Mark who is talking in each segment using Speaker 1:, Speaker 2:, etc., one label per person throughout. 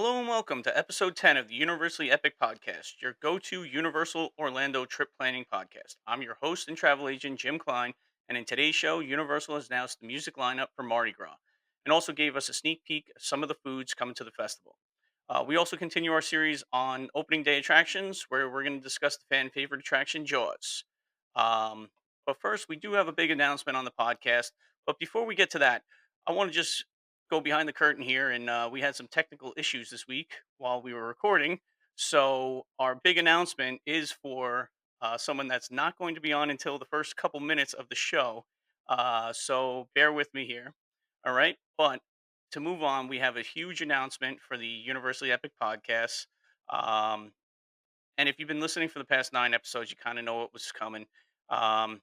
Speaker 1: Hello and welcome to episode 10 of the Universally Epic Podcast, your go to Universal Orlando trip planning podcast. I'm your host and travel agent, Jim Klein, and in today's show, Universal has announced the music lineup for Mardi Gras and also gave us a sneak peek of some of the foods coming to the festival. We also continue our series on opening day attractions, where we're going to discuss the fan favorite attraction, Jaws. Um, but first, we do have a big announcement on the podcast. But before we get to that, I want to just go behind the curtain here, and we had some technical issues this week while we were recording. So our big announcement is for someone that's not going to be on until the first couple minutes of the show. So bear with me here. All right, but to move on, we have a huge announcement for the Universally Epic podcast. Um, and if you've been listening for the past 9 episodes, you kind of know what was coming. Um,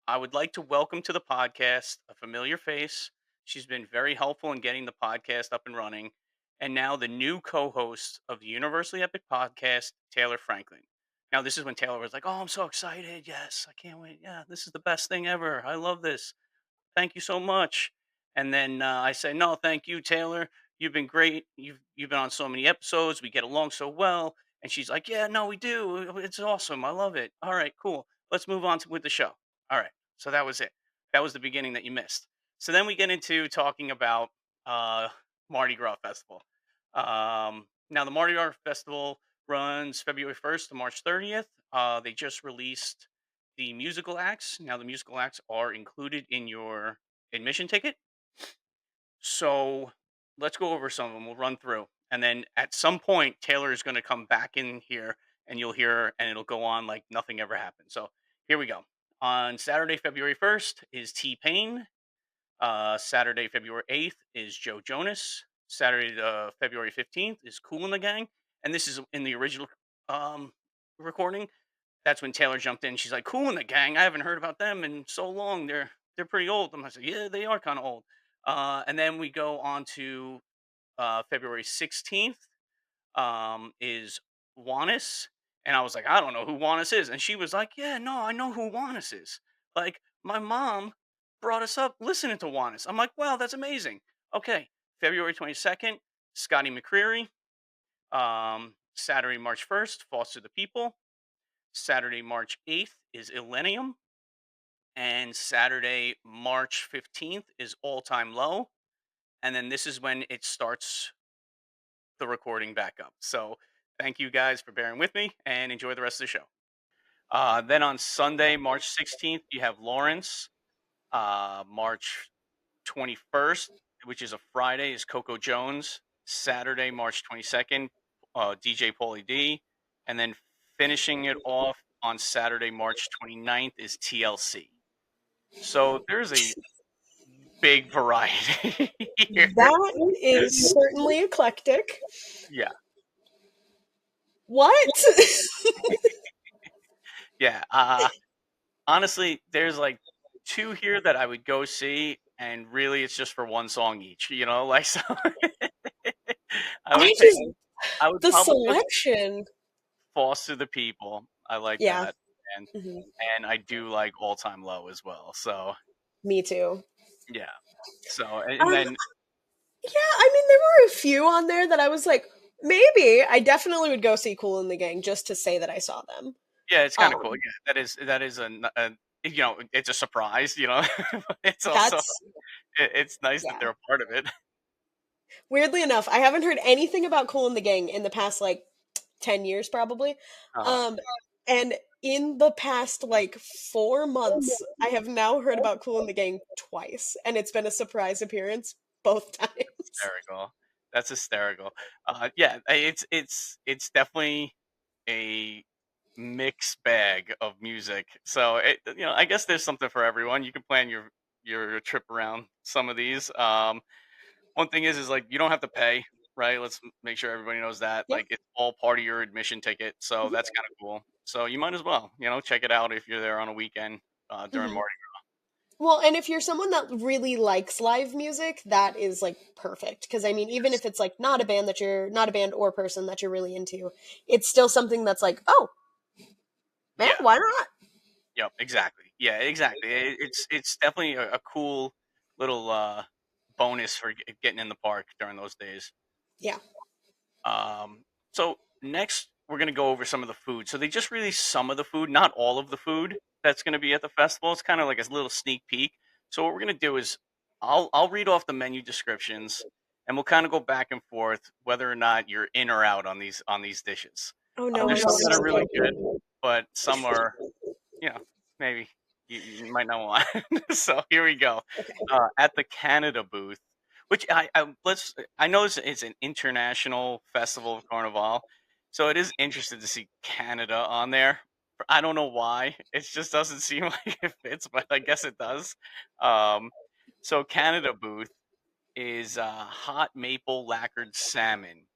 Speaker 1: I would like to welcome to the podcast a familiar face. She's been very helpful in getting the podcast up and running. And now the new co host of the Universally Epic podcast, Taylor Franklin. Now, this is when Taylor was like, "Oh, I'm so excited. Yes, I can't wait. Yeah, this is the best thing ever. I love this. Thank you so much." And then I said, "No, thank you, Taylor. You've been great. You've been on so many episodes. We get along so well." And she's like, "Yeah, no, we do. It's awesome. I love it. All right, cool. Let's move on with the show." All right. So that was it. That was the beginning that you missed. So then we get into talking about uh, Mardi Gras Festival. Now the Mardi Gras Festival runs February 1st to March 30th. They just released the musical acts. Now, the musical acts are included in your admission ticket. So let's go over some of them. We'll run through. And then at some point, Taylor is going to come back in here and you'll hear her and it'll go on like nothing ever happened. So here we go. On Saturday, February 1st is T Pain. Saturday, February 8th is Joe Jonas. Saturday, February 15th is Cool in the Gang. And this is in the original um, recording. That's when Taylor jumped in. She's like, "Cool in the Gang. I haven't heard about them in so long. They're pretty old." I'm like, "Yeah, they are kind of old." And then we go on to February 16th is Juanis, and I was like, "I don't know who Juanis is," and she was like, "Yeah, no, I know who Juanis is. Like my mom brought us up listening to Juanis." I'm like, "Wow, that's amazing." Okay, February 22nd, Scotty McCreery. Saturday, March 1st, Foster the People. Saturday, March 8th is Illenium. And Saturday, March 15th is All Time Low. And then this is when it starts the recording back up. So thank you guys for bearing with me and enjoy the rest of the show. Then on Sunday, March 16th, you have Lawrence. March 21st, which is a Friday, is Coco Jones. Saturday, March 22nd, DJ Paulie D. And then finishing it off on Saturday, March 29th is TLC. So there's a big variety here.
Speaker 2: That is certainly eclectic.
Speaker 1: Yeah.
Speaker 2: What?
Speaker 1: Yeah. Honestly, there's like two here that I would go see, and really it's just for one song each, like so I would
Speaker 2: I
Speaker 1: pick
Speaker 2: just
Speaker 1: I would
Speaker 2: the
Speaker 1: probably go
Speaker 2: selection.
Speaker 1: Foster the People. I like
Speaker 2: Yeah.
Speaker 1: that. And
Speaker 2: hmm
Speaker 1: and I do like All Time Low as well. So
Speaker 2: Me too.
Speaker 1: yeah. So and
Speaker 2: Um,
Speaker 1: then
Speaker 2: yeah, I mean there were a few on there that I was like, maybe I definitely would go see Cool in the Gang just to say that I saw them.
Speaker 1: yeah, it's kind of cool.
Speaker 2: Um,
Speaker 1: Yeah, that is it's a surprise, but it's also
Speaker 2: that's
Speaker 1: it's nice that
Speaker 2: yeah.
Speaker 1: they're a part of it.
Speaker 2: Weirdly enough, I haven't heard anything about Cool in the Gang in the past like 10 years probably.
Speaker 1: Uh,
Speaker 2: Um and in the past like 4 months, I have now heard about Cool in the Gang twice and it's been a surprise appearance both times.
Speaker 1: hysterical. That's hysterical. Yeah, it's definitely a mixed bag of music. So I guess there's something for everyone. You can plan your trip around some of these. One thing is like you don't have to pay, right? Let's make sure everybody knows that.
Speaker 2: Yeah.
Speaker 1: Like it's all part of your admission ticket, so
Speaker 2: Mhm.
Speaker 1: that's kind of cool. So you might as well, check it out if you're there on a weekend during
Speaker 2: Mhm.
Speaker 1: Mardi.
Speaker 2: Well, and if you're someone that really likes live music, that is like perfect. Because I mean, even
Speaker 1: Yes.
Speaker 2: if it's like not a band or person that you're really into, it's still something that's like, oh, man,
Speaker 1: Yeah.
Speaker 2: why not?
Speaker 1: Yep. Exactly. Yeah. Exactly. It's definitely a cool little bonus for getting in the park during those days.
Speaker 2: Yeah.
Speaker 1: Um, so next, we're gonna go over some of the food. So they just released some of the food, not all of the food that's gonna be at the festival. It's kind of like a little sneak peek. So what we're gonna do is I'll read off the menu descriptions, and we'll kind of go back and forth whether or not you're in or out on these dishes.
Speaker 2: Oh no,
Speaker 1: There's
Speaker 2: I'm
Speaker 1: some that
Speaker 2: so
Speaker 1: are really good,
Speaker 2: scared.
Speaker 1: but some are, you know, maybe you might not want. So here we go.
Speaker 2: Okay.
Speaker 1: At the Canada booth, which I know it's an international festival of Carnival, so it is interesting to see Canada on there. I don't know why. It just doesn't seem like it fits, but I guess it does. Um, so Canada booth is hot maple lacquered salmon.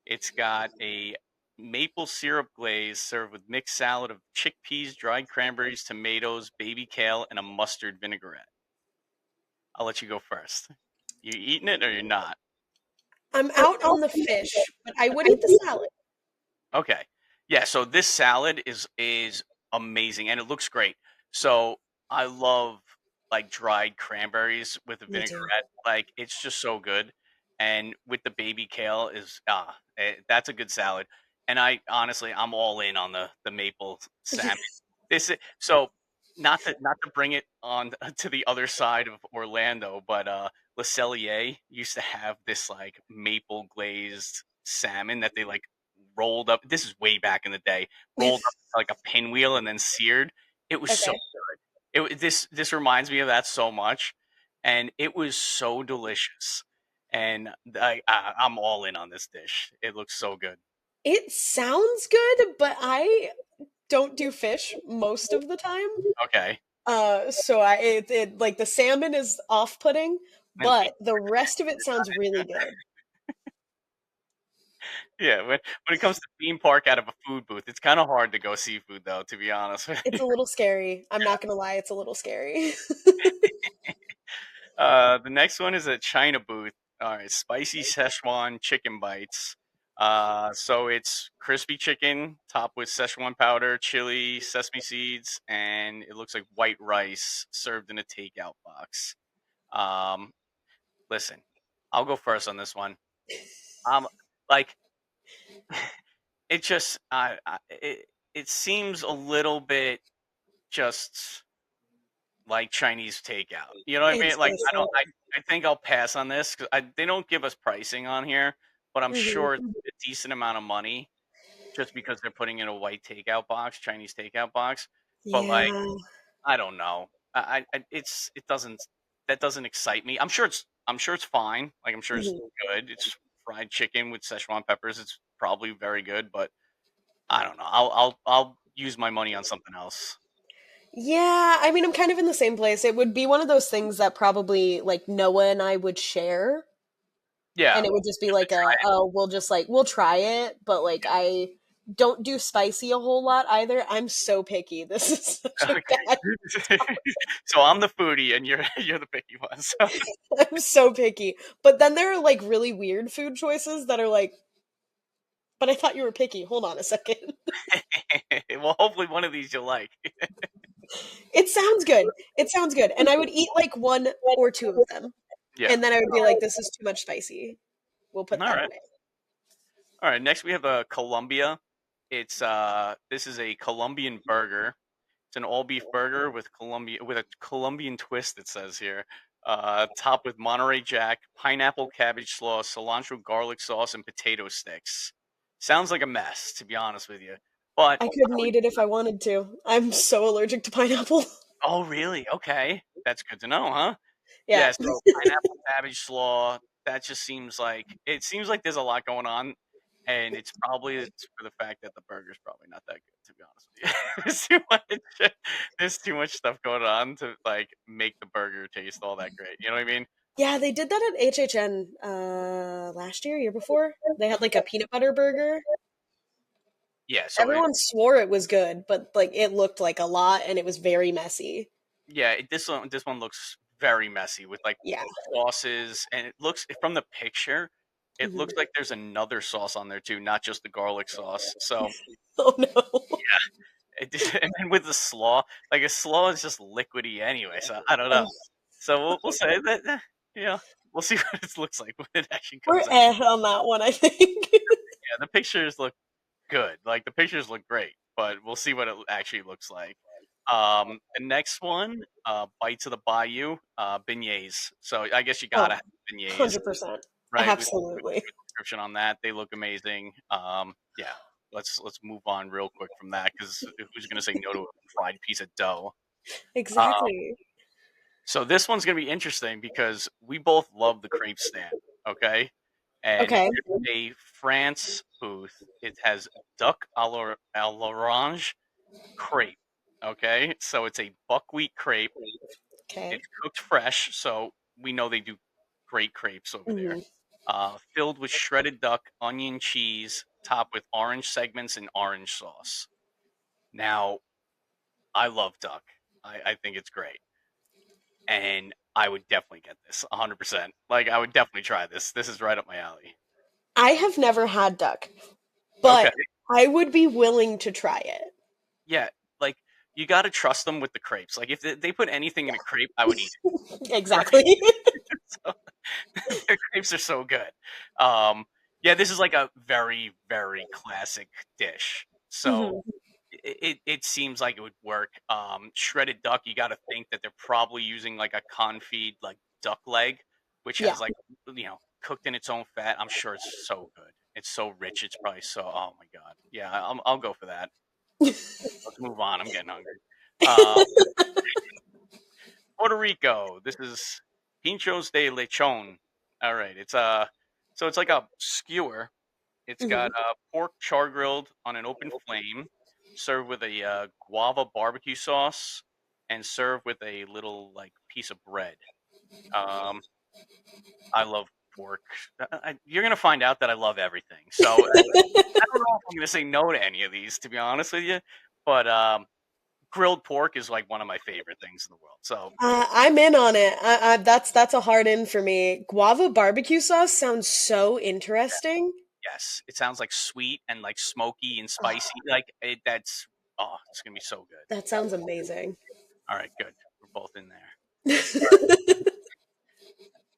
Speaker 1: It's got a maple syrup glaze served with mixed salad of chickpeas, dried cranberries, tomatoes, baby kale, and a mustard vinaigrette. I'll let you go first. You eating it or you're not?
Speaker 2: I'm out on the fish, but I would eat the salad.
Speaker 1: Okay. Yeah, so this salad is amazing and it looks great. So I love like dried cranberries with a
Speaker 2: Me too.
Speaker 1: vinaigrette. Like it's just so good. And with the baby kale that's a good salad. And I honestly I'm all in on the maple salmon. So not to bring it on to the other side of Orlando, but Le Cellier used to have this like maple glazed salmon that they like rolled up. This is way back in the day. Rolled up like a pinwheel and then seared. It was so
Speaker 2: Okay.
Speaker 1: good. This reminds me of that so much, and it was so delicious. And I'm all in on this dish. It looks so good.
Speaker 2: It sounds good, but I don't do fish most of the time.
Speaker 1: Okay.
Speaker 2: So it like the salmon is off-putting,
Speaker 1: And
Speaker 2: but the rest of it sounds really good.
Speaker 1: yeah, when it comes to theme park out of a food booth, it's kind of hard to go seafood though. To be honest with
Speaker 2: It's
Speaker 1: you.
Speaker 2: a little scary. I'm not gonna lie, it's a little scary.
Speaker 1: The next one is a China booth. All right, spicy Szechuan chicken bites. So it's crispy chicken topped with Szechuan powder, chili, sesame seeds, and it looks like white rice served in a takeout box. Um, Listen, I'll go first on this one. Like it just, it seems a little bit just like Chinese takeout. You know what I
Speaker 2: It's
Speaker 1: mean? Like,
Speaker 2: just
Speaker 1: I think I'll pass on this because they don't give us pricing on here, but I'm
Speaker 2: mhm.
Speaker 1: sure it's a decent amount of money just because they're putting in a white takeout box, Chinese takeout box. But like,
Speaker 2: Yeah.
Speaker 1: I don't know. It doesn't that doesn't excite me. I'm sure it's fine. Like I'm sure it's
Speaker 2: Mhm.
Speaker 1: good. It's fried chicken with Szechuan peppers. It's probably very good, but I don't know. I'll use my money on something else.
Speaker 2: Yeah, I mean, I'm kind of in the same place. It would be one of those things that probably like Noah and I would share,
Speaker 1: Yeah.
Speaker 2: and it would just be like a, oh, we'll just like we'll try it, but like I don't do spicy a whole lot either. I'm so picky. This is such a bad.
Speaker 1: Okay. So I'm the foodie and you're you're the picky one. So
Speaker 2: I'm so picky. But then there are like really weird food choices that are like, but I thought you were picky. Hold on a second.
Speaker 1: well, hopefully one of these you'll like.
Speaker 2: It sounds good. It sounds good. And I would eat like one or two of them.
Speaker 1: Yeah.
Speaker 2: And then I would be like, this is too much spicy. We'll
Speaker 1: All
Speaker 2: put that
Speaker 1: right.
Speaker 2: away.
Speaker 1: All right. Next we have a Columbia. It's this is a Colombian burger. It's an all beef burger with a Colombian twist. It says here, topped with Monterey Jack, pineapple cabbage sauce, cilantro garlic sauce, and potato sticks. Sounds like a mess, to be honest with you. But
Speaker 2: I couldn't eat it if I wanted to. I'm so allergic to pineapple.
Speaker 1: oh, really? Okay, that's good to know, huh?
Speaker 2: Yeah.
Speaker 1: Yeah, so pineapple cabbage slaw, that just seems like it seems like there's a lot going on, and it's for the fact that the burger's probably not that good, to be honest with you. There's too much stuff going on to like make the burger taste all that great. You know what I mean?
Speaker 2: Yeah, they did that at HHN last year, year before. They had like a peanut butter burger.
Speaker 1: Yeah.
Speaker 2: Everyone swore it was good, but like it looked like a lot and it was very messy.
Speaker 1: This one looks very messy with like
Speaker 2: Yeah.
Speaker 1: sauces, and it looks from the picture, it looks
Speaker 2: Mhm.
Speaker 1: like there's another sauce on there too, not just the garlic sauce. So
Speaker 2: Oh no.
Speaker 1: and then with the slaw, like a slaw is just liquidy anyway, so I don't know.
Speaker 2: Ugh.
Speaker 1: So we'll say that, you know, we'll see what it looks like when it actually
Speaker 2: We're
Speaker 1: comes out.
Speaker 2: on that one, I think.
Speaker 1: Yeah, the pictures look good. Like the pictures look great, but we'll see what it actually looks like. The next one, Bites of the Bayou, beignets. So I guess you gotta
Speaker 2: Oh,
Speaker 1: have beignets,
Speaker 2: 100%.
Speaker 1: right? We put
Speaker 2: Absolutely.
Speaker 1: a description on that. They look amazing. Yeah, let's move on real quick from that because who's gonna say no to a fried piece of dough? Uh,
Speaker 2: Exactly.
Speaker 1: so this one's gonna be interesting because we both love the crepe stand. Okay, and
Speaker 2: Okay.
Speaker 1: here's a France booth. It has duck à l'orange crepe. Okay, so it's a buckwheat crepe.
Speaker 2: Okay.
Speaker 1: It's cooked fresh, so we know they do great crepes over there.
Speaker 2: Mhm.
Speaker 1: Filled with shredded duck, onion, cheese, topped with orange segments and orange sauce. Now, I love duck. I think it's great, and I would definitely get this 100%. Like, I would definitely try this. This is right up my alley.
Speaker 2: I have never had duck,
Speaker 1: Okay,
Speaker 2: but I would be willing to try it.
Speaker 1: yeah, like you got to trust them with the crepes. Like, if they put anything in a crepe, I would eat it.
Speaker 2: Exactly.
Speaker 1: So, their crepes are so good. Um, yeah, this is like a very, very classic dish. So
Speaker 2: Mhm.
Speaker 1: it seems like it would work. Shredded duck, you got to think that they're probably using like a confit like duck leg, which
Speaker 2: Yeah.
Speaker 1: has like cooked in its own fat. I'm sure it's so good. It's so rich. It's probably so. Oh my god. Yeah, I'll go for that. Let's move on. I'm getting hungry. Uh, Puerto Rico. This is pinchos de lechon. All right. So it's like a skewer. It's got
Speaker 2: Mhm.
Speaker 1: pork char grilled on an open flame, served with a guava barbecue sauce, and served with a little like piece of bread. Um, I love pork. You're gonna find out that I love everything. So I don't know if I'm gonna say no to any of these, to be honest with you. But grilled pork is like one of my favorite things in the world. So
Speaker 2: I'm in on it. That's a hard in for me. Guava barbecue sauce sounds so interesting.
Speaker 1: yes, it sounds like sweet and like smoky and
Speaker 2: Oh,
Speaker 1: spicy. Like that's it's gonna be so good.
Speaker 2: that sounds amazing.
Speaker 1: All right, good. We're both in there.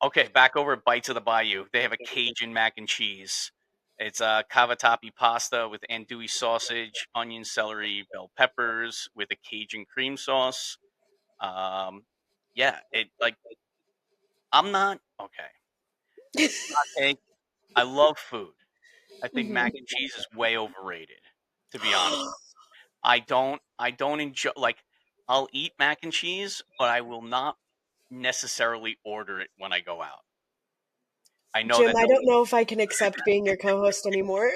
Speaker 1: Okay, back over at Bites of the Bayou. They have a Cajun mac and cheese. It's a cavatappi pasta with andouille sausage, onion, celery, bell peppers with a Cajun cream sauce. Um, yeah, it like I'm not okay. Okay, I love food. I think
Speaker 2: Mhm.
Speaker 1: mac and cheese is way overrated. To be honest, I don't enjoy like I'll eat mac and cheese, but I will not necessarily order it when I go out. I know
Speaker 2: Jim,
Speaker 1: that
Speaker 2: I
Speaker 1: they'll
Speaker 2: don't know if I can accept being your co-host anymore.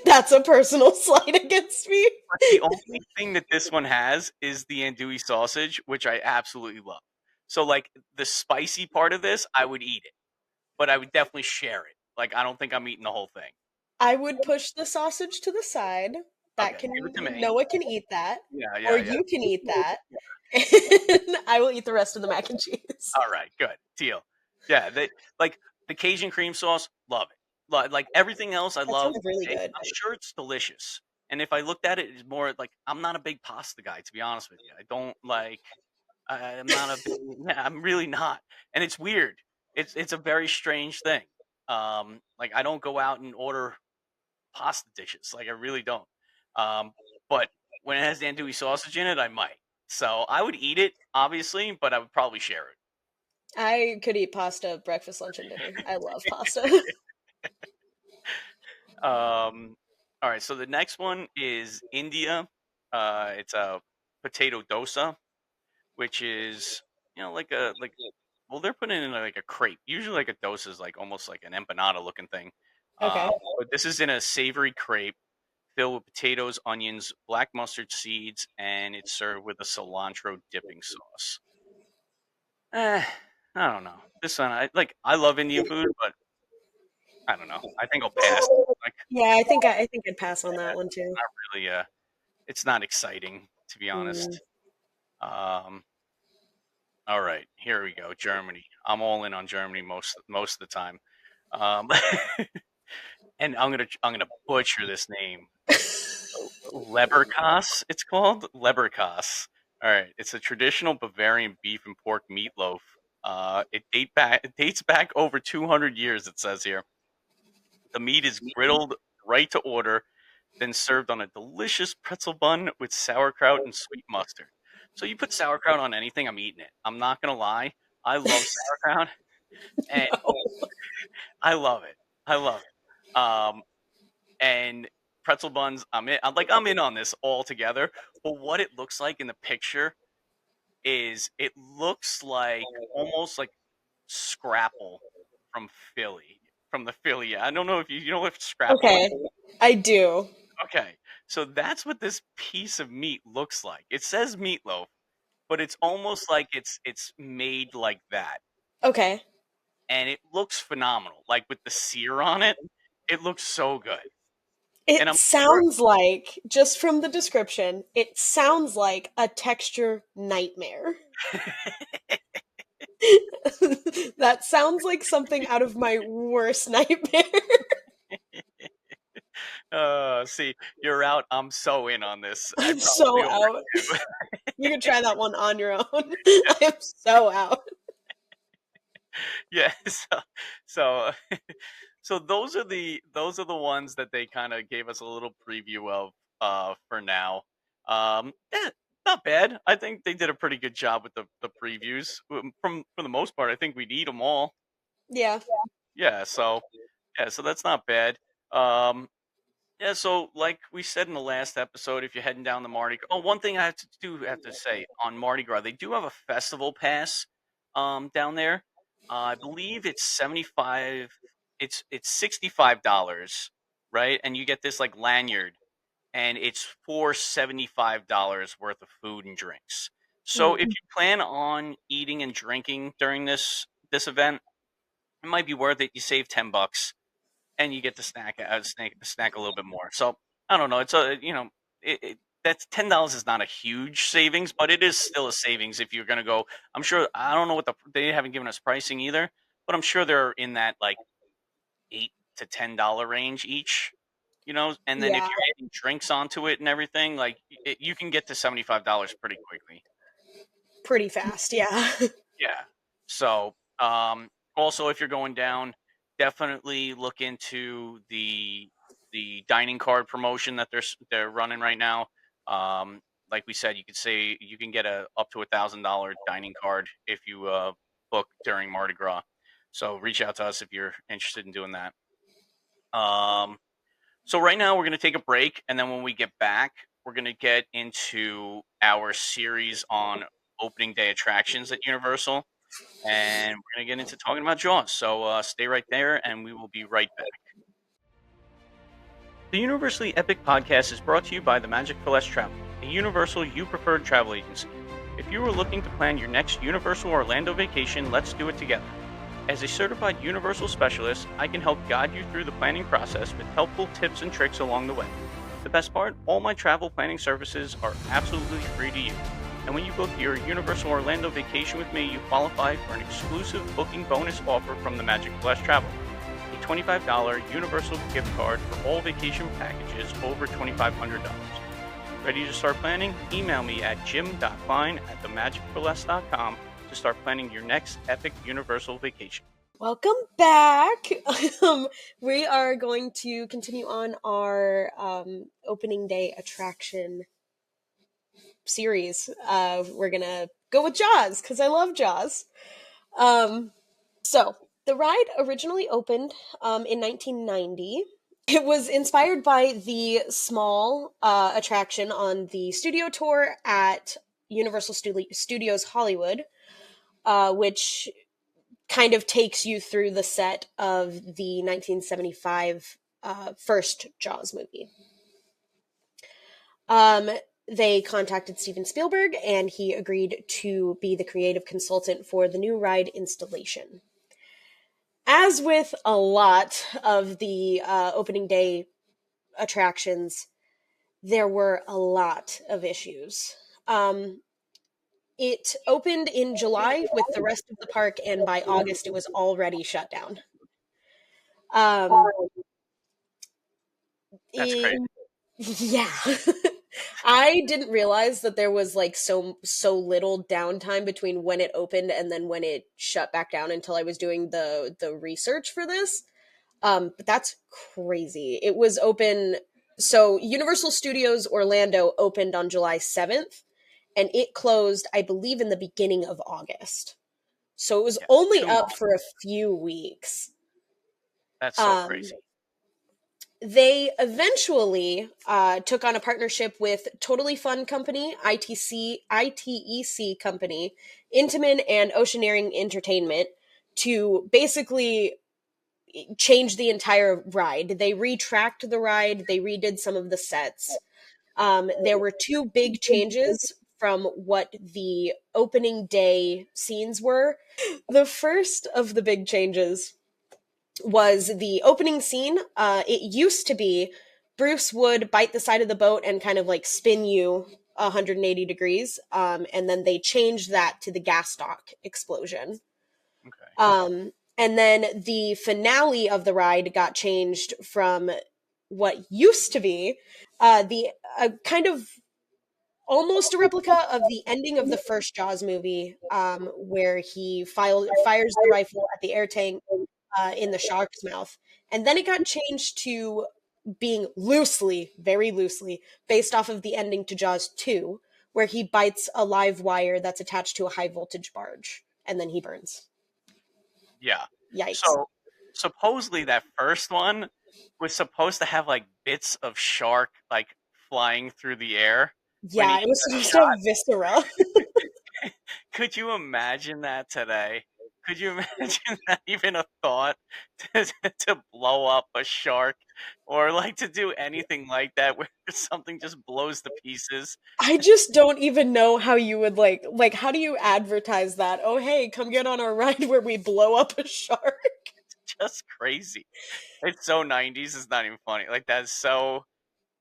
Speaker 2: That's a personal slight against me.
Speaker 1: but the only thing that this one has is the andouille sausage, which I absolutely love. So, like, the spicy part of this, I would eat it, but I would definitely share it. Like, I don't think I'm eating the whole thing.
Speaker 2: I would push the sausage to the side. That
Speaker 1: Okay, give it
Speaker 2: can
Speaker 1: to me.
Speaker 2: Noah can eat that,
Speaker 1: Yeah,
Speaker 2: or
Speaker 1: yeah, yeah.
Speaker 2: you can eat that, and I will eat the rest of the mac and cheese.
Speaker 1: All right, good deal. Yeah, like the Cajun cream sauce, love it. Like everything else, I
Speaker 2: That
Speaker 1: love.
Speaker 2: sounds really
Speaker 1: I'm
Speaker 2: good.
Speaker 1: sure it's delicious. And if I looked at it, it's more like I'm not a big pasta guy, to be honest with you. I don't like. I'm not a big. Yeah, I'm really not. And it's weird. It's a very strange thing. Like I don't go out and order pasta dishes. Like I really don't. Um, but when it has the andouille sausage in it, I might. So I would eat it, obviously, but I would probably share it.
Speaker 2: I could eat pasta breakfast, lunch, and dinner. I love pasta.
Speaker 1: All right, so the next one is India. It's a potato dosa, which is like well, they're putting it in like a crepe. Usually, like a dosa is like almost like an empanada looking thing,
Speaker 2: Okay.
Speaker 1: but this is in a savory crepe filled with potatoes, onions, black mustard seeds, and it's served with a cilantro dipping sauce. Eh, I don't know. This one, I love Indian food, but I don't know. I think I'll pass. Like,
Speaker 2: Yeah, I think I'd pass on that one too.
Speaker 1: not really. It's not exciting to be
Speaker 2: Mm.
Speaker 1: honest. Um, all right, here we go. Germany. I'm all in on Germany most of the time. Um, and I'm gonna butcher this name. Leberkas. It's called Leberkas. All right, it's a traditional Bavarian beef and pork meatloaf. It dates back over 200 years. It says here. The meat is grilled right to order, then served on a delicious pretzel bun with sauerkraut and sweet mustard. So you put sauerkraut on anything, I'm eating it. I'm not gonna lie. I love sauerkraut, and I love it. I love it. And pretzel buns, I'm in on this altogether. But what it looks like in the picture is it looks like almost like Scrapple from Philly, from the Philly. I don't know if you know what Scrapple is.
Speaker 2: Okay, I do.
Speaker 1: Okay, so that's what this piece of meat looks like. It says meatloaf, but it's almost like it's made like that,
Speaker 2: Okay.
Speaker 1: and it looks phenomenal. Like with the sear on it, it looks so good. And
Speaker 2: It
Speaker 1: I'm sure
Speaker 2: sounds like, just from the description, it sounds like a texture nightmare. That sounds like something out of my worst nightmare.
Speaker 1: see, you're out. I'm so in on this. I
Speaker 2: I'm
Speaker 1: probably
Speaker 2: so out.
Speaker 1: already
Speaker 2: You can
Speaker 1: do.
Speaker 2: try that one on your own. I am so out.
Speaker 1: Yeah. So so those are the ones that they kind of gave us a little preview of for now. Not bad. I think they did a pretty good job with the previews. From for the most part, I think we need them all.
Speaker 2: Yeah.
Speaker 1: Yeah. So that's not bad. Um, Yeah, so like we said in the last episode, if you're heading down the Mardi Gras, oh, one thing have to say on Mardi Gras, they do have a festival pass down there. I believe it's 75, it's $65, right? And you get this like lanyard, and it's for $75 worth of food and drinks. So if
Speaker 2: Mm.
Speaker 1: you plan on eating and drinking during this event, it might be worth it. You save $10 and you get to snack a little bit more. So I don't know. It's a that's $10 is not a huge savings, but it is still a savings if you're gonna go. I'm sure I don't know what they haven't given us pricing either, but I'm sure they're in that like $8 to $10 range each. And then if
Speaker 2: Yeah.
Speaker 1: you're adding drinks onto it and everything, like you can get to $75 pretty quickly.
Speaker 2: Pretty fast. Yeah.
Speaker 1: Yeah. So, also, if you're going down, definitely look into the dining card promotion that they're running right now. Like we said, you could say you can get a up to $1,000 dining card if you book during Mardi Gras. So reach out to us if you're interested in doing that. Um, so right now we're going to take a break, and then when we get back, we're going to get into our series on opening day attractions at Universal, and we're going to get into talking about Jaws. So stay right there, and we will be right back. The Universally Epic podcast is brought to you by the Magic for Less Travel, a Universal You Preferred travel agency. If you are looking to plan your next Universal Orlando vacation, let's do it together. As a certified Universal specialist, I can help guide you through the planning process with helpful tips and tricks along the way. The best part, all my travel planning services are absolutely free to use. And when you book your Universal Orlando vacation with me, you qualify for an exclusive booking bonus offer from the Magic Plus Travel. A $25 Universal gift card for all vacation packages over $2,500. Ready to start planning? Email me at jim.klein@themagicforless.com to start planning your next epic Universal vacation.
Speaker 2: Welcome back. Um, we are going to continue on our opening day attraction series. We're gonna go with Jaws because I love Jaws. Um, so the ride originally opened in 1990. It was inspired by the small attraction on the studio tour at Universal Studios Hollywood, which kind of takes you through the set of the 1975 first Jaws movie. Um, they contacted Steven Spielberg, and he agreed to be the creative consultant for the new ride installation. As with a lot of the opening day attractions, there were a lot of issues. It opened in July with the rest of the park, and by August, it was already shut down. Um,
Speaker 1: That's crazy.
Speaker 2: it, yeah. I didn't realize that there was like so little downtime between when it opened and then when it shut back down until I was doing the research for this. But that's crazy. It was open. So Universal Studios Orlando opened on July 7th, and it closed, I believe, in the beginning of August. So it was
Speaker 1: Yeah,
Speaker 2: only
Speaker 1: 2 months.
Speaker 2: up for a few weeks.
Speaker 1: That's so
Speaker 2: Um,
Speaker 1: crazy.
Speaker 2: they eventually took on a partnership with Totally Fun Company, ITEC Company, Intamin, and Oceaneering Entertainment to basically change the entire ride. They retracked the ride, they redid some of the sets. There were two big changes from what the opening day scenes were. The first of the big changes was the opening scene. It used to be Bruce would bite the side of the boat and kind of like spin you 180 degrees. And then they changed that to the gas stock explosion.
Speaker 1: Okay.
Speaker 2: And then the finale of the ride got changed from what used to be the kind of almost a replica of the ending of the first Jaws movie, where he fires the rifle at the air tank in the shark's mouth. And then it got changed to being loosely, very loosely, based off of the ending to Jaws 2, where he bites a live wire that's attached to a high voltage barge and then he burns.
Speaker 1: Yeah.
Speaker 2: Yikes.
Speaker 1: So supposedly that first one was supposed to have like bits of shark like flying through the air when he
Speaker 2: Yeah, it was
Speaker 1: gets
Speaker 2: supposed to
Speaker 1: shot.
Speaker 2: have viscera.
Speaker 1: Could you imagine that today? Could you imagine that even a thought to blow up a shark or like to do anything like that where something just blows to pieces?
Speaker 2: I just don't even know how you would how do you advertise that? Oh hey, come get on our ride where we blow up a shark.
Speaker 1: Just crazy. It's so 90s, it's not even funny. Like that's so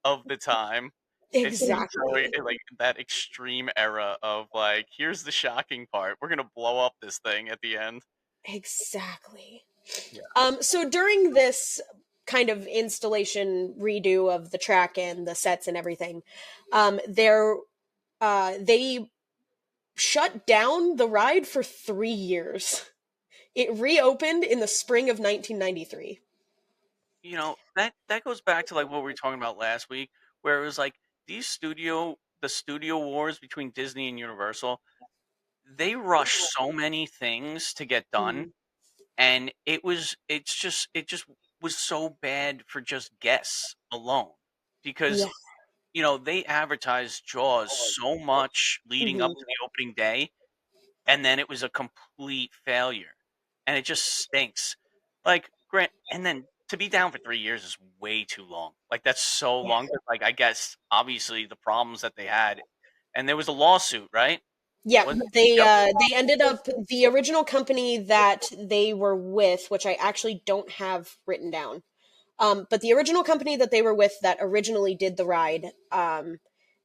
Speaker 1: of the time. It's just so
Speaker 2: Exactly.
Speaker 1: like that extreme era of like, here's the shocking part. We're gonna blow up this thing at the end.
Speaker 2: Exactly.
Speaker 1: Yeah.
Speaker 2: So during this kind of installation redo of the track and the sets and everything, they shut down the ride for 3 years. It reopened in the spring of 1993.
Speaker 1: That goes back to like what we were talking about last week, where it was like the studio wars between Disney and Universal, they rush so many things to get done,
Speaker 2: Mhm.
Speaker 1: and it just was so bad for just guests alone because
Speaker 2: Yeah.
Speaker 1: they advertised Jaws so much leading up
Speaker 2: Mhm.
Speaker 1: to the opening day, and then it was a complete failure, and it just stinks. Like, Grant, and then to be down for 3 years is way too long. Like, that's so
Speaker 2: Yeah.
Speaker 1: long. But like, I guess obviously the problems that they had, and there was a lawsuit, right?
Speaker 2: Yeah,
Speaker 1: Was it? Yep.
Speaker 2: they ended up the original company that they were with, which I actually don't have written down. But the original company that they were with that originally did the ride,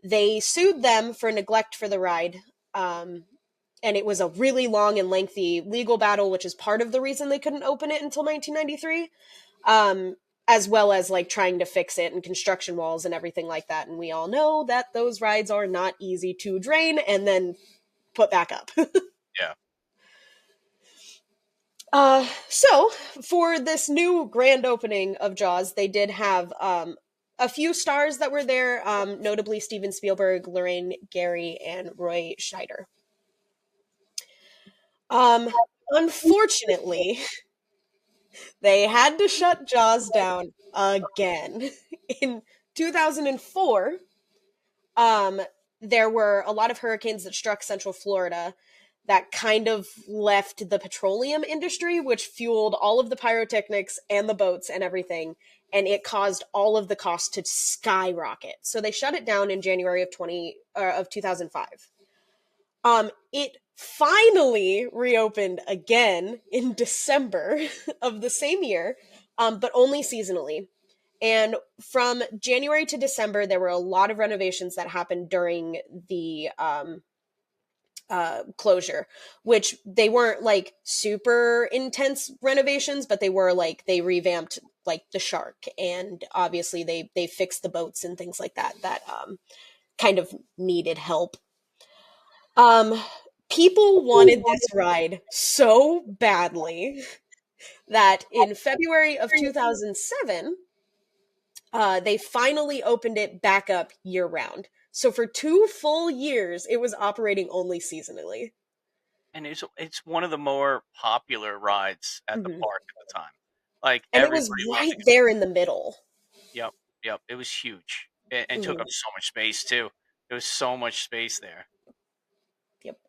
Speaker 2: they sued them for neglect for the ride. Um, and it was a really long and lengthy legal battle, which is part of the reason they couldn't open it until 1993. Um, as well as like trying to fix it and construction walls and everything like that. And we all know that those rides are not easy to drain and then put back up.
Speaker 1: Yeah.
Speaker 2: So for this new grand opening of Jaws, they did have a few stars that were there, notably Steven Spielberg, Lorraine Gary, and Roy Scheider. Um, Unfortunately, they had to shut Jaws down again. In 2004, um, there were a lot of hurricanes that struck Central Florida that kind of left the petroleum industry, which fueled all of the pyrotechnics and the boats and everything, and it caused all of the costs to skyrocket. So they shut it down in January of 2005. It finally reopened again in December of the same year, but only seasonally. And from January to December, there were a lot of renovations that happened during the closure, which they weren't like super intense renovations, but they were like they revamped like the shark, and obviously they fixed the boats and things like that that kind of needed help. Um, People wanted this ride so badly that in February of 2007, they finally opened it back up year round. So for 2 full years, it was operating only seasonally.
Speaker 1: And it's one of the more popular rides at the
Speaker 2: Hmm.
Speaker 1: park at the time. Like,
Speaker 2: And it was
Speaker 1: everybody loved
Speaker 2: right
Speaker 1: to go.
Speaker 2: there in the middle.
Speaker 1: Yep, yep, it was huge, and took up
Speaker 2: Hmm.
Speaker 1: so much space too. There was so much space there.
Speaker 2: Yep.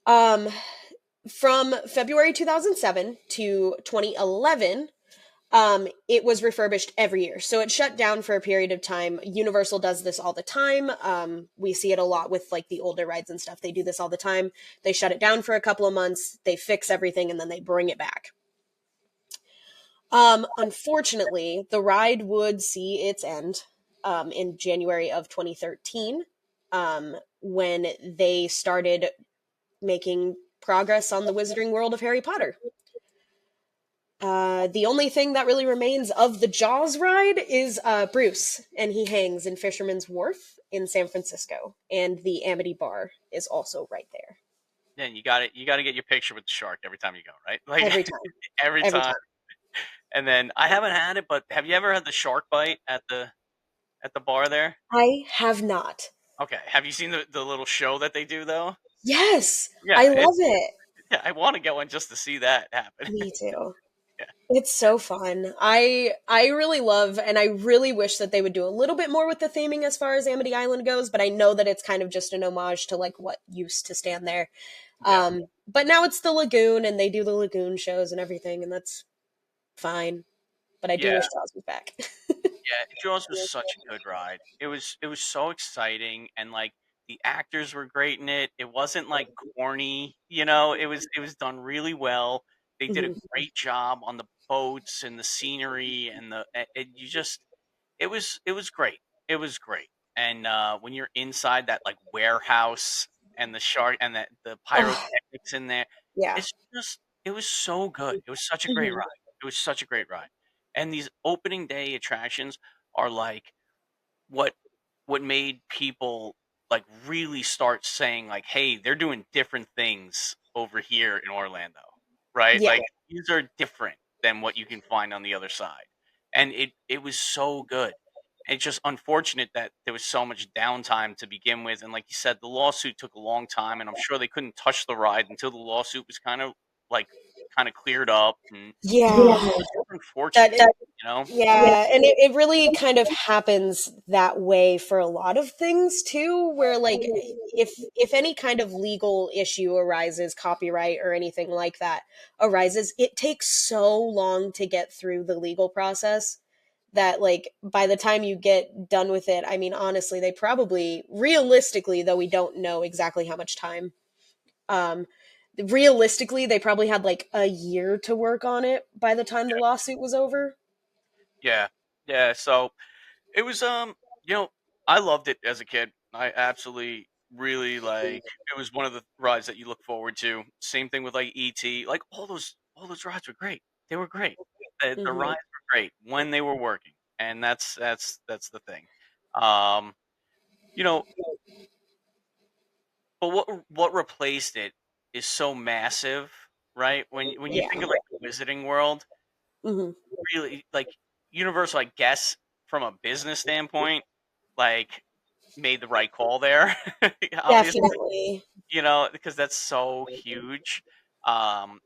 Speaker 2: Um, from February 2007 to 2011, it was refurbished every year. So it shut down for a period of time. Universal does this all the time. We see it a lot with like the older rides and stuff. They do this all the time. They shut it down for a couple of months, they fix everything, and then they bring it back. Unfortunately, the ride would see its end in January of 2013 when they started making progress on the Wizarding World of Harry Potter. The only thing that really remains of the Jaws ride is Bruce, and he hangs in Fisherman's Wharf in San Francisco, and the Amity Bar is also right there.
Speaker 1: Then you got to get your picture with the shark every time you go, right? Like,
Speaker 2: Every time,
Speaker 1: every
Speaker 2: every
Speaker 1: time.
Speaker 2: time.
Speaker 1: And then I haven't had it, but have you ever had the shark bite at the bar there?
Speaker 2: I have not.
Speaker 1: Okay. Have you seen the little show that they do though?
Speaker 2: Yes, I
Speaker 1: Yeah,
Speaker 2: love it.
Speaker 1: yeah. I want to get one just to see that happen.
Speaker 2: Me too.
Speaker 1: Yeah,
Speaker 2: It's so fun. I really love and I really wish that they would do a little bit more with the theming as far as Amity Island goes, but I know that it's kind of just an homage to like what used to stand there.
Speaker 1: yeah,
Speaker 2: But now it's the lagoon and they do the lagoon shows and everything and that's fine. But I do
Speaker 1: yeah.
Speaker 2: wish Jaws was back.
Speaker 1: Yeah, Jaws was such a good ride. It was so exciting, and like the actors were great in it. It wasn't like corny, it was done really well. They did a
Speaker 2: Mhm.
Speaker 1: great job on the boats and the scenery and you just it was great. It was great. And when you're inside that like warehouse and the shark and the
Speaker 2: Oh,
Speaker 1: pyrotechnics in there,
Speaker 2: yeah.
Speaker 1: it's just it was so good. It was such a great
Speaker 2: Mhm.
Speaker 1: ride. It was such a great ride. And these opening day attractions are like what what made people like really start saying like, "Hey, they're doing different things over here in Orlando." Right?
Speaker 2: Yeah.
Speaker 1: Like, these are different than what you can find on the other side. And it was so good. It's just unfortunate that there was so much downtime to begin with, and like you said, the lawsuit took a long time, and I'm sure they couldn't touch the ride until the lawsuit was like kind of cleared up, and
Speaker 2: Yeah.
Speaker 1: it's just
Speaker 2: That
Speaker 1: unfortunate, you know?
Speaker 2: Yeah, and it really kind of happens that way for a lot of things too, where like if any kind of legal issue arises, copyright or anything like that arises, it takes so long to get through the legal process that like by the time you get done with it, I mean honestly, they probably realistically, though we don't know exactly how much time, um realistically they probably had like a year to work on it by the time the lawsuit was over.
Speaker 1: Yeah. Yeah, so it was, you know, I loved it as a kid. I absolutely really like it was one of the rides that you look forward to. Same thing with like ET. Like, all those rides were great. They were great. The
Speaker 2: Mhm.
Speaker 1: rides were great when they were working. And that's the thing. Um, you know, but what replaced it is so massive, right? When you
Speaker 2: Yeah.
Speaker 1: think of like the Wizarding World,
Speaker 2: Mhm.
Speaker 1: really like Universal, I guess from a business standpoint, like made the right call there. Obviously,
Speaker 2: Definitely.
Speaker 1: because that's so huge. Um,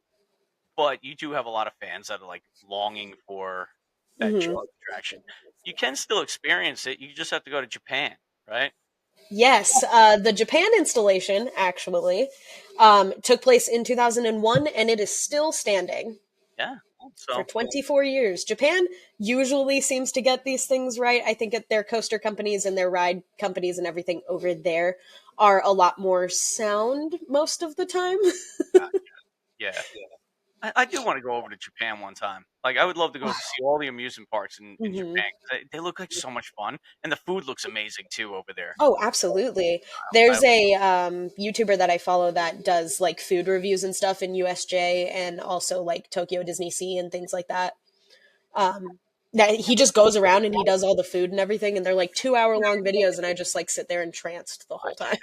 Speaker 1: but you do have a lot of fans that are like longing for that
Speaker 2: Mhm.
Speaker 1: Jaws attraction. You can still experience it. You just have to go to Japan, right?
Speaker 2: Yes, the Japan installation actually took place in 2001 and it is still standing
Speaker 1: Yeah.
Speaker 2: for
Speaker 1: So
Speaker 2: 24 years. Japan usually seems to get these things right. I think that their coaster companies and their ride companies and everything over there are a lot more sound most of the time.
Speaker 1: yeah, I do want to go over to Japan one time. Like, I would love to go see all the amusement parks in
Speaker 2: Mhm.
Speaker 1: Japan. 'Cause they look like so much fun, and the food looks amazing too over there.
Speaker 2: Oh, absolutely.
Speaker 1: I,
Speaker 2: There's a YouTuber that I follow that does like food reviews and stuff in USJ and also like Tokyo Disney Sea and things like that. Um, that he just goes around and he does all the food and everything, and they're like 2 hour long videos, and I just like sit there entranced the
Speaker 1: I
Speaker 2: whole time.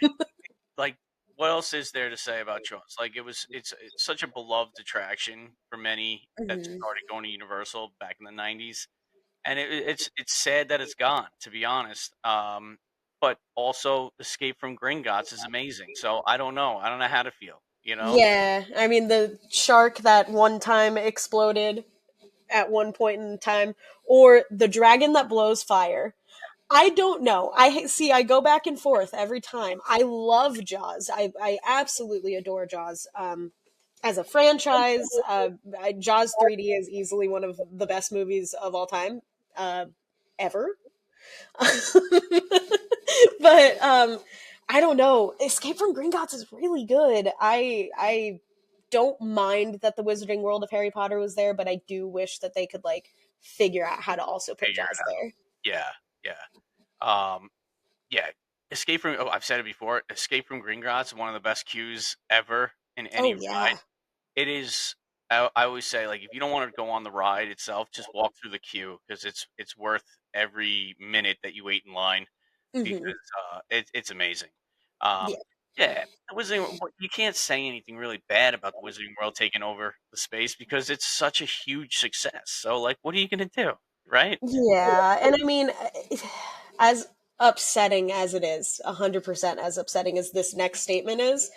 Speaker 1: like what else is there to say about Jaws? Like it's such a beloved attraction for many that
Speaker 2: Mhm.
Speaker 1: started going to Universal back in the '90s, and it's sad that it's gone. To be honest, but also Escape from Gringotts is amazing. So I don't know how to feel. You know,
Speaker 2: Yeah, I mean the shark that one time exploded at one point in time, or the dragon that blows fire. I don't know. I see. I go back and forth every time. I love Jaws. I absolutely adore Jaws. As a franchise, Jaws 3D is easily one of the best movies of all time, uh, ever. But I don't know. Escape from Gringotts is really good. I don't mind that the Wizarding World of Harry Potter was there, but I do wish that they could like figure out how to also put
Speaker 1: figure it
Speaker 2: Jaws
Speaker 1: out.
Speaker 2: there.
Speaker 1: Yeah, yeah. Yeah, Escape from I've said it before, Escape from Gringotts is one of the best queues ever in any
Speaker 2: Oh
Speaker 1: ride.
Speaker 2: yeah.
Speaker 1: It is I always say, like, if you don't wanna go on the ride itself, just walk through the queue because it's worth every minute that you wait in line
Speaker 2: Hmm.
Speaker 1: because, it's amazing. Um,
Speaker 2: Yeah.
Speaker 1: yeah, the Wizarding Wo you can't say anything really bad about the Wizarding World taking over the space because it's such a huge success. So, like, what are you gonna do, right?
Speaker 2: Yeah, and I mean, as upsetting as it is, 100% as upsetting as this next statement is,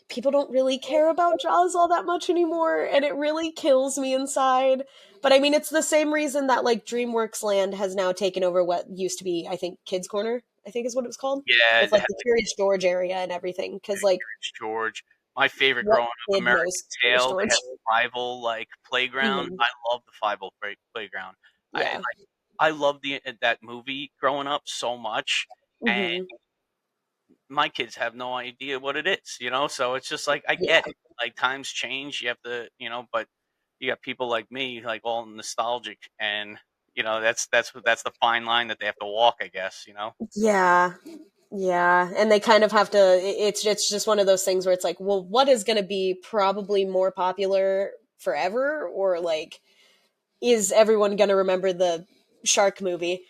Speaker 2: people don't really care about Jaws all that much anymore, and it really kills me inside. But I mean, it's the same reason that like DreamWorks Land has now taken over what used to be, I think, Kids Corner, I think is what it was called,
Speaker 1: Yeah,
Speaker 2: with
Speaker 1: they
Speaker 2: like
Speaker 1: have
Speaker 2: the Curious George area and everything. Because like,
Speaker 1: Curious George. My favorite
Speaker 2: what
Speaker 1: growing up,
Speaker 2: kid
Speaker 1: American
Speaker 2: knows Curious
Speaker 1: Tail. They
Speaker 2: George?
Speaker 1: had Fivel like playground.
Speaker 2: Hmm.
Speaker 1: I love the Fivel playground.
Speaker 2: Yeah.
Speaker 1: I love that movie growing up so much, and
Speaker 2: Hmm.
Speaker 1: my kids have no idea what it is. So it's just like I
Speaker 2: Yeah.
Speaker 1: get it. Like times change, you have to, but you got people like me, like all nostalgic, and that's the fine line that they have to walk, I guess.
Speaker 2: Yeah. Yeah, and they kind of have to it's just one of those things where it's like, well, what is going to be probably more popular forever, or like is everyone going to remember the shark movie?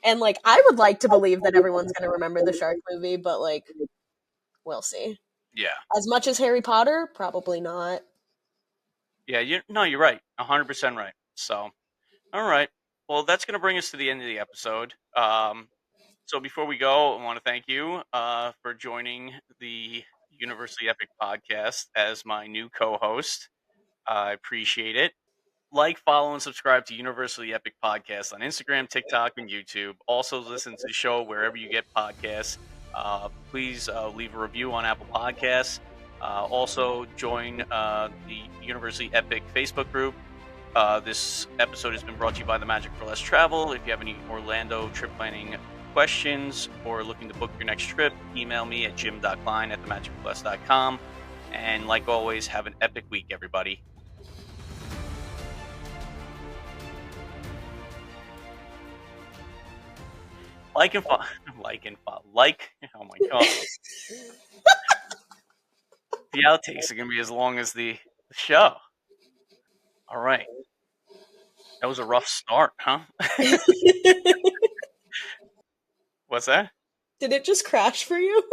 Speaker 2: And like I would like to believe that everyone's going to remember the shark movie, but like we'll see.
Speaker 1: Yeah.
Speaker 2: As much as Harry Potter, probably not.
Speaker 1: Yeah, no, you're right. 100% right. So, all right. Well, that's going to bring us to the end of the episode. So before we go, I want to thank you for joining the University Epic podcast as my new co-host. I appreciate it. Like, follow, and subscribe to Universally Epic Podcast on Instagram, TikTok, and YouTube. Also, listen to the show wherever you get podcasts. Please leave a review on Apple Podcasts. Also, join the University Epic Facebook group. This episode has been brought to you by the Magic for Less Travel. If you have any Orlando trip planning questions or looking to book your next trip, email me at jim.klein@themagicforless.com. And like always, have an epic week, everybody. Like and follow. Like and follow. Like. Oh my god. The outtakes are gonna be as long as the show. All right. That was a rough start, huh? What's that?
Speaker 2: Did it just crash for you?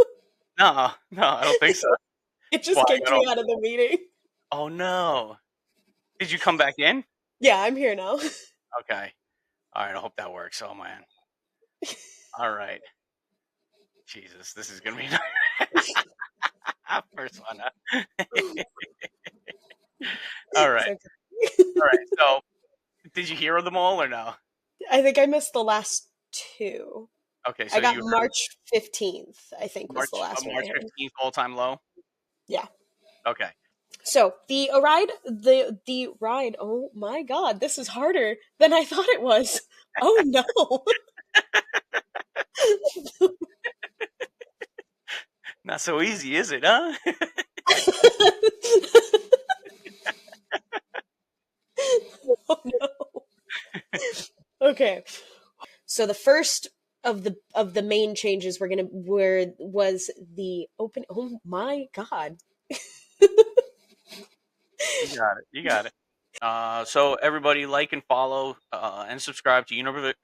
Speaker 1: No, no, I don't think so.
Speaker 2: It
Speaker 1: Why?
Speaker 2: just kicked
Speaker 1: I
Speaker 2: me
Speaker 1: don't.
Speaker 2: out of the meeting.
Speaker 1: Oh no. Did you come back in?
Speaker 2: Yeah, I'm here now.
Speaker 1: Okay. All right. I hope that works. Oh man. All right. Jesus, this is gonna be first one. Huh? All
Speaker 2: It's
Speaker 1: right.
Speaker 2: okay.
Speaker 1: All right. So, did you hear them all or no?
Speaker 2: I think I missed the last two.
Speaker 1: Okay. So
Speaker 2: I got
Speaker 1: you heard
Speaker 2: March 15th, I think was the last one I
Speaker 1: March
Speaker 2: heard.
Speaker 1: 15th all time low.
Speaker 2: Yeah.
Speaker 1: Okay.
Speaker 2: So the ride, oh my god, this is harder than I thought it was. Oh no.
Speaker 1: Not so easy, is it? Huh?
Speaker 2: Oh no. Okay. So the first of the main changes we're gonna were was the open, oh my god.
Speaker 1: You got it. You got it. So everybody like and follow and subscribe to Universe.